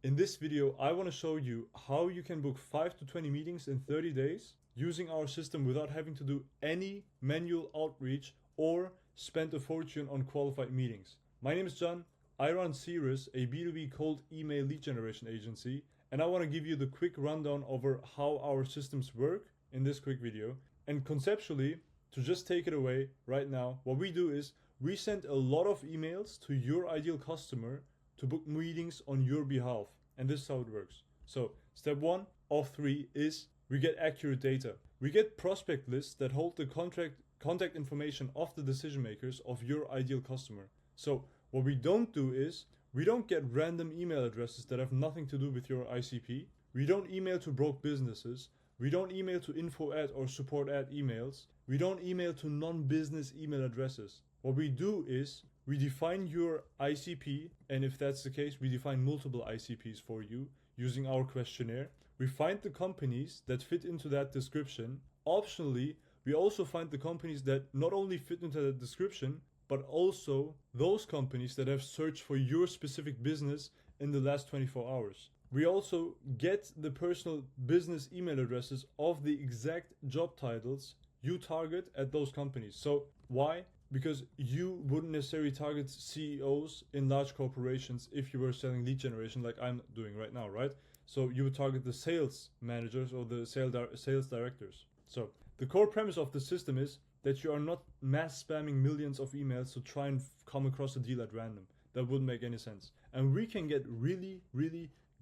In this video, I want to show you how you can book 5 to 20 meetings in 30 days using our system without having to do any manual outreach or spend a fortune on qualified meetings. My name is John. I run Cirrus, a B2B cold email lead generation agency, and I want to give you the quick rundown over how our systems work in this quick video. And conceptually, to just take it away right now, what we do is we send a lot of emails to your ideal customer to book meetings on your behalf. And this is how it works. So step 1 of 3 is we get accurate data. We get prospect lists that hold the contact information of the decision makers of your ideal customer. So what we don't do is we don't get random email addresses that have nothing to do with your ICP. We don't email to broke businesses. We don't email to info at or support at emails. We don't email to non-business email addresses. What we do is we define your ICP, and if that's the case, we define multiple ICPs for you using our questionnaire. We find the companies that fit into that description. Optionally, we also find the companies that not only fit into that description, but also those companies that have searched for your specific business in the last 24 hours. We also get the personal business email addresses of the exact job titles you target at those companies. So why? Because you wouldn't necessarily target CEOs in large corporations if you were selling lead generation like I'm doing right now, right? So you would target the sales managers or the sales directors. So the core premise of the system is that you are not mass spamming millions of emails to try and come across a deal at random. That wouldn't make any sense. And we can get really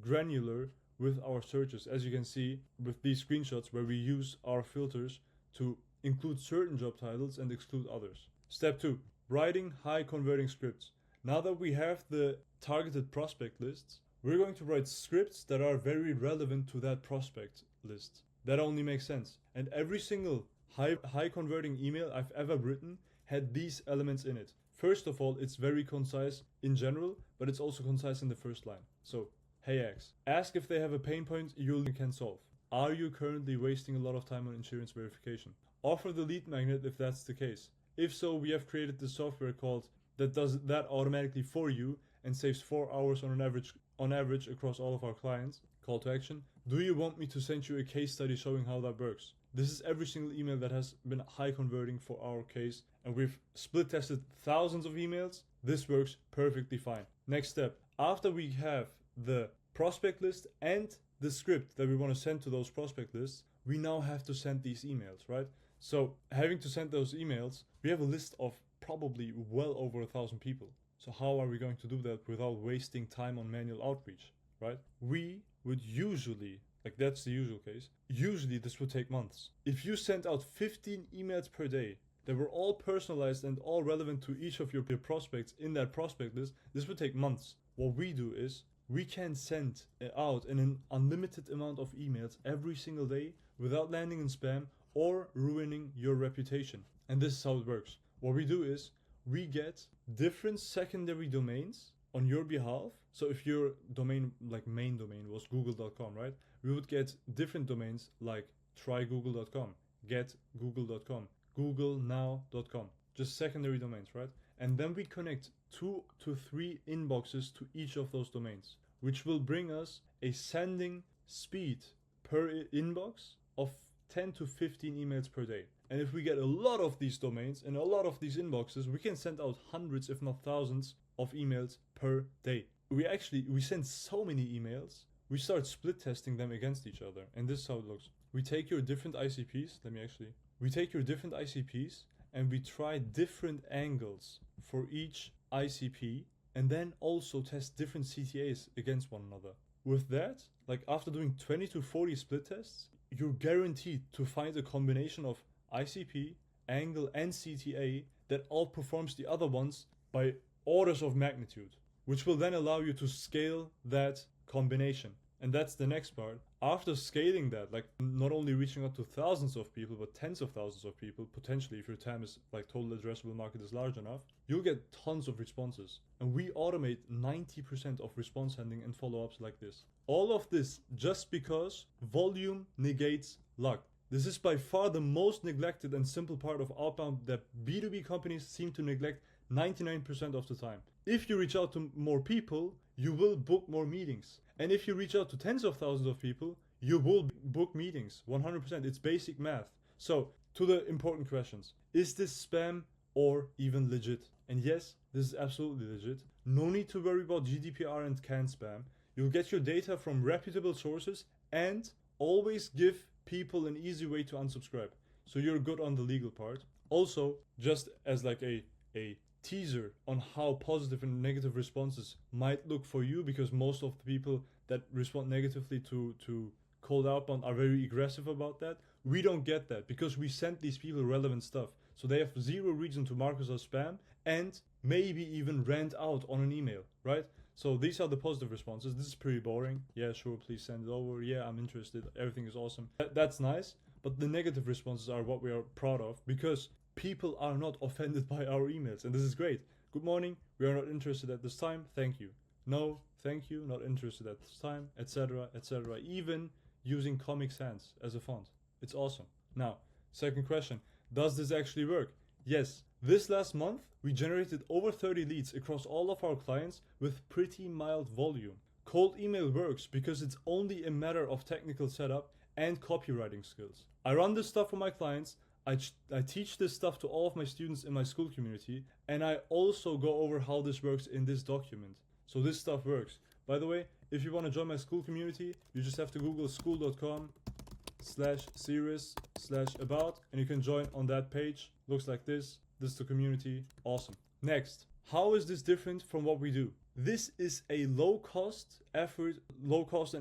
granular with our searches, as you can see with these screenshots where we use our filters to include certain job titles and exclude others. Step 2, writing high converting scripts. Now that we have the targeted prospect lists, we're going to write scripts that are very relevant to that prospect list. That only makes sense. And every single high converting email I've ever written had these elements in it. First of all, it's very concise in general, but it's also concise in the first line. So, hey X, ask if they have a pain point you can solve. Are you currently wasting a lot of time on insurance verification? Offer the lead magnet if that's the case. If so, we have created the software called that does that automatically for you and saves 4 hours on average across all of our clients. Call to action. Do you want me to send you a case study showing how that works? This is every single email that has been high converting for our case, and we've split tested thousands of emails. This works perfectly fine. Next step, after we have the prospect list and the script that we want to send to those prospect lists, we now have to send these emails, right? So having to send those emails, we have a list of probably well over 1,000 people. So how are we going to do that without wasting time on manual outreach, right? We would usually, like that's the usual case, usually this would take months. If you sent out 15 emails per day that were all personalized and all relevant to each of your prospects in that prospect list, this would take months. What we do is we can send out an unlimited amount of emails every single day without landing in spam or ruining your reputation. And this is how it works. What we do is we get different secondary domains on your behalf. So if your domain, like main domain was google.com, right? We would get different domains like trygoogle.com, getgoogle.com, googlenow.com, just secondary domains, right? And then we connect 2 to 3 inboxes to each of those domains, which will bring us a sending speed per inbox of 10 to 15 emails per day. And if we get a lot of these domains and a lot of these inboxes, we can send out hundreds, if not thousands, of emails per day. We send so many emails, we start split testing them against each other. And this is how it looks. We take your different ICPs, and we try different angles for each ICP, and then also test different CTAs against one another. With that, like after doing 20 to 40 split tests, you're guaranteed to find a combination of ICP, angle, and CTA that outperforms the other ones by orders of magnitude, which will then allow you to scale that combination. And that's the next part. After scaling that, like not only reaching out to thousands of people, but tens of thousands of people, potentially if your TAM is like total addressable market is large enough, you'll get tons of responses. And we automate 90% of response handling and follow-ups like this. All of this just because volume negates luck. This is by far the most neglected and simple part of outbound that B2B companies seem to neglect 99% of the time. If you reach out to more people, you will book more meetings. And if you reach out to tens of thousands of people, you will book meetings 100%. It's basic math. So, to the important questions. Is this spam or even legit? And yes, this is absolutely legit. No need to worry about GDPR and CAN spam. You'll get your data from reputable sources and always give people an easy way to unsubscribe. So you're good on the legal part. Also, just as like a teaser on how positive and negative responses might look for you, because most of the people that respond negatively to cold outbound are very aggressive about that. We don't get that because we send these people relevant stuff. So they have zero reason to mark us as spam and maybe even rant out on an email, right? So these are the positive responses. This is pretty boring. Yeah, sure, please send it over. Yeah, I'm interested. Everything is awesome. That's nice. But the negative responses are what we are proud of because people are not offended by our emails. And this is great. Good morning. We are not interested at this time. Thank you. No, thank you. Not interested at this time, etc., etc. Even using Comic Sans as a font. It's awesome. Now, second question. Does this actually work? Yes. This last month, we generated over 30 leads across all of our clients with pretty mild volume. Cold email works because it's only a matter of technical setup and copywriting skills. I run this stuff for my clients. I teach this stuff to all of my students in my school community, and I also go over how this works in this document. So this stuff works. By the way, if you want to join my school community, you just have to Google school.com/series/about and you can join on that page. Looks like this. This is the community. Awesome. Next, how is this different from what we do? This is a low cost and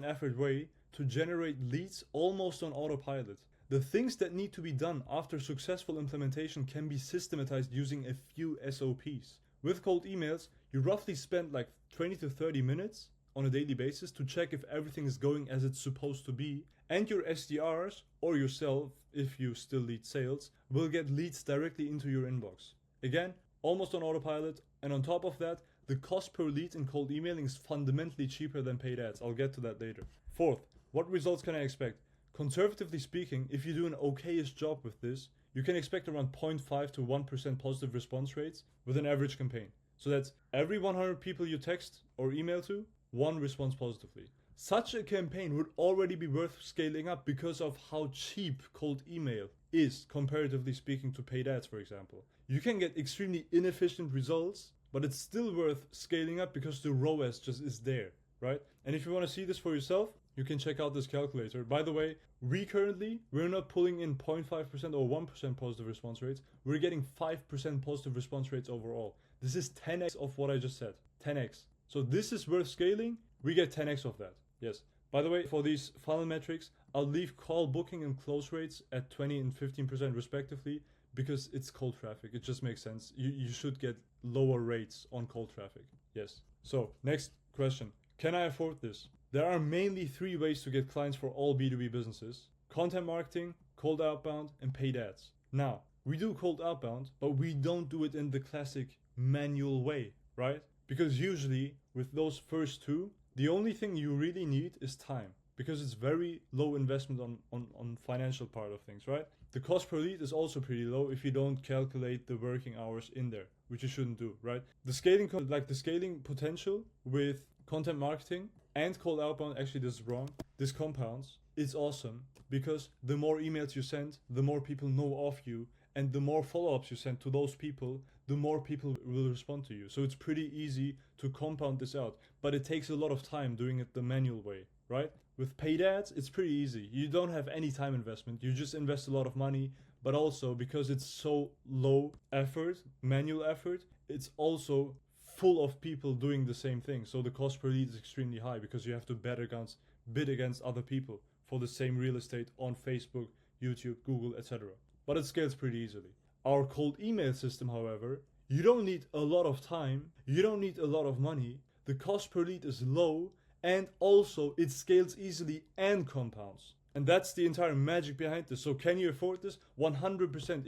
effort way to generate leads almost on autopilot. The things that need to be done after successful implementation can be systematized using a few SOPs. With cold emails, you roughly spend like 20 to 30 minutes on a daily basis to check if everything is going as it's supposed to be, and your SDRs or yourself, if you still lead sales, will get leads directly into your inbox. Again, almost on autopilot, and on top of that, the cost per lead in cold emailing is fundamentally cheaper than paid ads. I'll get to that later. Fourth, what results can I expect? Conservatively speaking, if you do an okayish job with this, you can expect around 0.5 to 1% positive response rates with an average campaign. So that's every 100 people you text or email to, one responds positively. Such a campaign would already be worth scaling up because of how cheap cold email is, comparatively speaking, to paid ads, for example. You can get extremely inefficient results, but it's still worth scaling up because the ROAS just is there, right? And if you want to see this for yourself, you can check out this calculator. By the way, we're not pulling in 0.5% or 1% positive response rates. We're getting 5% positive response rates overall. This is 10x of what I just said. 10x. So this is worth scaling. We get 10x of that. Yes. By the way, for these funnel metrics, I'll leave call booking and close rates at 20 and 15% respectively because it's cold traffic. It just makes sense. You should get lower rates on cold traffic. Yes. So next question. Can I afford this? There are mainly three ways to get clients for all B2B businesses: content marketing, cold outbound, and paid ads. Now, we do cold outbound, but we don't do it in the classic manual way, right? Because usually with those first two, the only thing you really need is time, because it's very low investment on financial part of things, right? The cost per lead is also pretty low if you don't calculate the working hours in there, which you shouldn't do, right? The scaling potential with content marketing and cold outbound, actually this is wrong, this compounds, is awesome because the more emails you send, the more people know of you, and the more follow-ups you send to those people, the more people will respond to you. So it's pretty easy to compound this out, but it takes a lot of time doing it the manual way, right? With paid ads, it's pretty easy. You don't have any time investment. You just invest a lot of money, but also because it's so low effort, manual effort, it's also full of people doing the same thing. So the cost per lead is extremely high because you have to bid against other people for the same real estate on Facebook, YouTube, Google, etc. But it scales pretty easily. Our cold email system, however, you don't need a lot of time, you don't need a lot of money, the cost per lead is low, and also it scales easily and compounds. And that's the entire magic behind this. So can you afford this? 100%.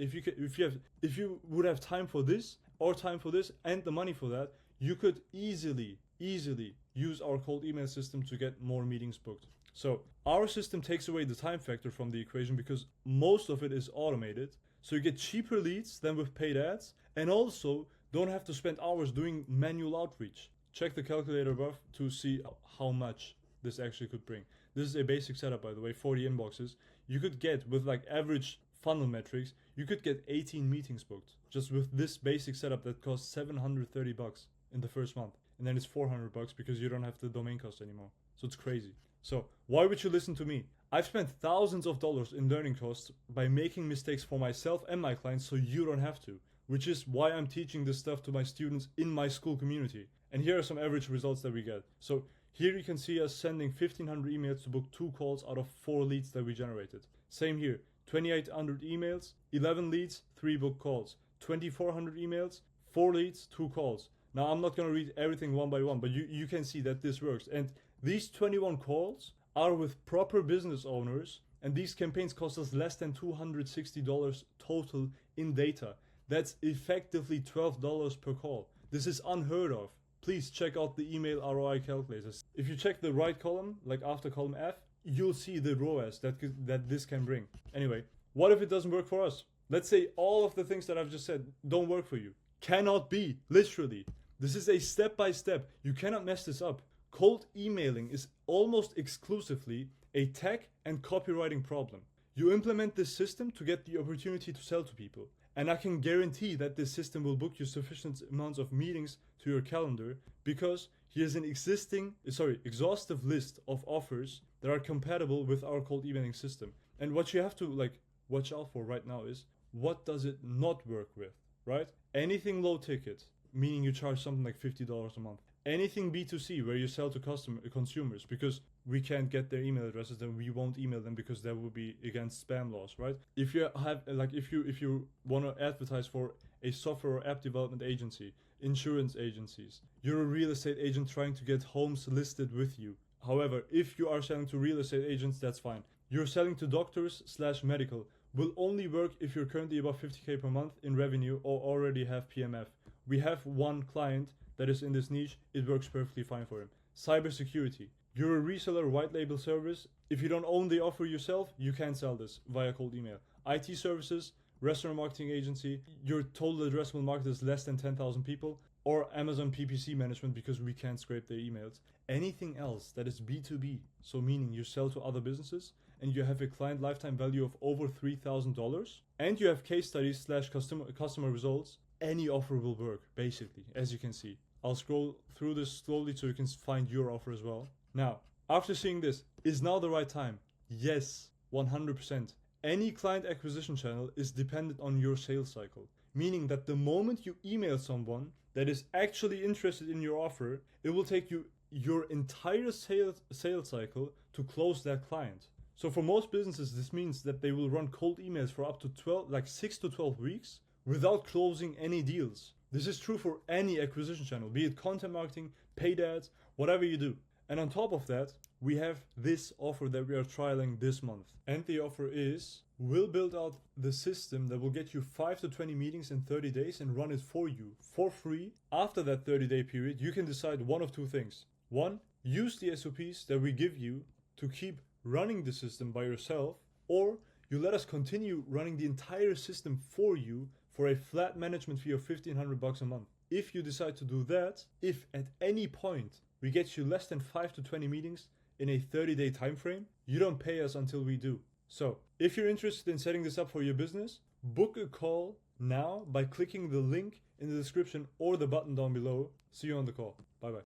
If you would have time for this or time for this and the money for that, you could easily use our cold email system to get more meetings booked. So our system takes away the time factor from the equation because most of it is automated. So you get cheaper leads than with paid ads, and also don't have to spend hours doing manual outreach. Check the calculator above to see how much this actually could bring. This is a basic setup, by the way, for the inboxes. You could get, with like average funnel metrics, you could get 18 meetings booked just with this basic setup that costs $730 in the first month. And then it's $400 because you don't have the domain cost anymore. So it's crazy. So why would you listen to me? I've spent thousands of dollars in learning costs by making mistakes for myself and my clients so you don't have to, which is why I'm teaching this stuff to my students in my school community. And here are some average results that we get. So here you can see us sending 1,500 emails to book 2 calls out of 4 leads that we generated. Same here, 2,800 emails, 11 leads, 3 book calls. 2,400 emails, 4 leads, 2 calls. Now I'm not going to read everything one by one, but you can see that this works. And these 21 calls are with proper business owners, and these campaigns cost us less than $260 total in data. That's effectively $12 per call. This is unheard of. Please check out the email ROI calculators. If you check the right column, like after column F, you'll see the ROAS that this can bring. Anyway, what if it doesn't work for us? Let's say all of the things that I've just said don't work for you. Cannot be, literally. This is a step-by-step. You cannot mess this up. Cold emailing is almost exclusively a tech and copywriting problem. You implement this system to get the opportunity to sell to people. And I can guarantee that this system will book you sufficient amounts of meetings to your calendar because he has an exhaustive list of offers that are compatible with our cold emailing system. And what you have to watch out for right now is, what does it not work with, right? Anything low ticket, meaning you charge something like $50 a month. Anything B2C where you sell to consumers, because we can't get their email addresses, then we won't email them because that would be against spam laws, right? If you have if you want to advertise for a software or app development agency, insurance agencies, you're a real estate agent trying to get homes listed with you. However, if you are selling to real estate agents, that's fine. You're selling to doctors/medical will only work if you're currently above 50K per month in revenue or already have PMF. We have one client that is in this niche. It works perfectly fine for him. Cybersecurity. You're a reseller white label service. If you don't own the offer yourself, you can't sell this via cold email. IT services, restaurant marketing agency, your total addressable market is less than 10,000 people, or Amazon PPC management because we can't scrape their emails. Anything else that is B2B, so meaning you sell to other businesses and you have a client lifetime value of over $3,000 and you have case studies / customer results, any offer will work, basically, as you can see. I'll scroll through this slowly so you can find your offer as well. Now, after seeing this, is now the right time? Yes, 100%. Any client acquisition channel is dependent on your sales cycle, meaning that the moment you email someone that is actually interested in your offer, it will take you your entire sales cycle to close that client. So for most businesses, this means that they will run cold emails for up to 6 to 12 weeks without closing any deals. This is true for any acquisition channel, be it content marketing, paid ads, whatever you do. And on top of that, we have this offer that we are trialing this month. And the offer is, we'll build out the system that will get you 5 to 20 meetings in 30 days and run it for you for free. After that 30-day period, you can decide one of two things. One, use the SOPs that we give you to keep running the system by yourself, or you let us continue running the entire system for you for a flat management fee of $1,500 a month. If you decide to do that, if at any point we get you less than 5 to 20 meetings in a 30-day time frame, you don't pay us until we do. So, if you're interested in setting this up for your business, book a call now by clicking the link in the description or the button down below. See you on the call. Bye bye.